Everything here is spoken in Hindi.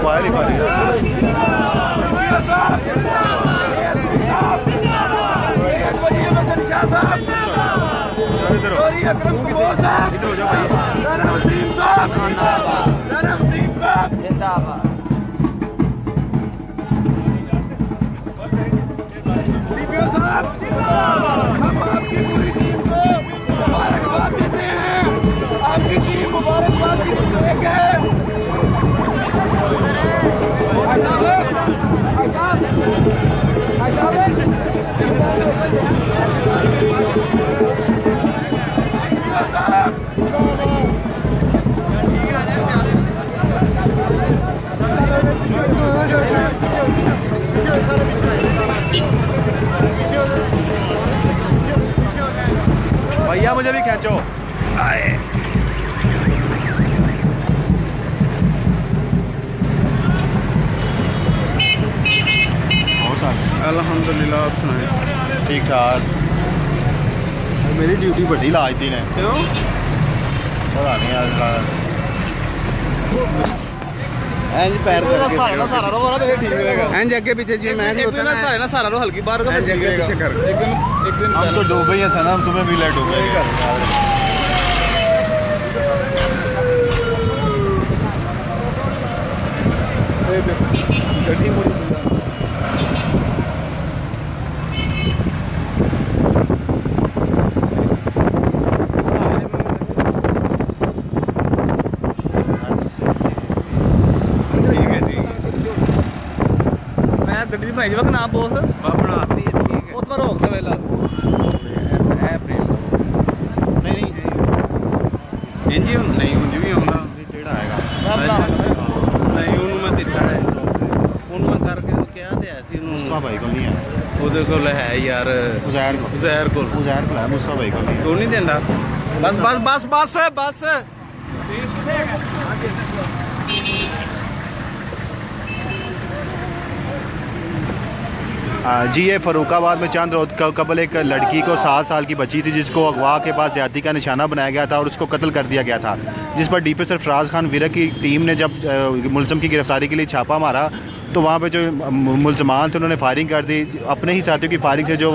मोबाइल ही फाड़ी इधर हो जाओ भाई। हम आपकी पूरी टीम को मुबारकबाद देते हैं। आपकी टीम मुबारकबाद की मुस्तहिक है। भैया मुझे भी खींचो। आए अल्हम्दुलिल्लाह, आप सुनाए? ठीक ठाक। मेरी ड्यूटी बड़ी लाजती ने क्यों? पता नहीं यार एंज पैर सारा रो वाला तो ठीक रहेगा। एंज आगे पीछे जी मैं ना सारा रो हल्की बार का एंज आगे पीछे कर। एक दिन हम तो डूबे ही हैं ना, तुम्हें भी ले डूबे गड्डी बनाई वक्त ना बोस बनाती है, ठीक है। उस पर रोक दे वेला नहीं इंज नहीं उंज भी आਉਂਦਾ टेढ़ा आएगा। नहीं ਉਹਨੂੰ ਮੈਂ ਦਿੱਤਾ ਹੈ, ਉਹਨੂੰ ਮੈਂ ਕਰਕੇ ਕਿਹਾ ਤੇ ਐਸੀ ਉਹਨੂੰ मुस्तफा भाई को नहीं है, ਉਹਦੇ ਕੋਲ ਹੈ ਯਾਰ उजैर को ਜ਼ਹਿਰ ਕੋਲ उजैर को है, मुस्तफा भाई को नहीं है। ਉਹ ਨਹੀਂ ਦਿੰਦਾ। बस बस बस बस बस जी ये फरुखाबाद में चंद रोज कबल एक लड़की को 7 साल की बच्ची थी जिसको अगवा के बाद ज्यादती का निशाना बनाया गया था और उसको कत्ल कर दिया गया था, जिस पर डीपी सरफराज खान विरक की टीम ने जब मुलज़िम की गिरफ्तारी के लिए छापा मारा तो वहाँ पे जो मुलजमान थे उन्होंने फायरिंग कर दी। अपने ही साथियों की फायरिंग से जो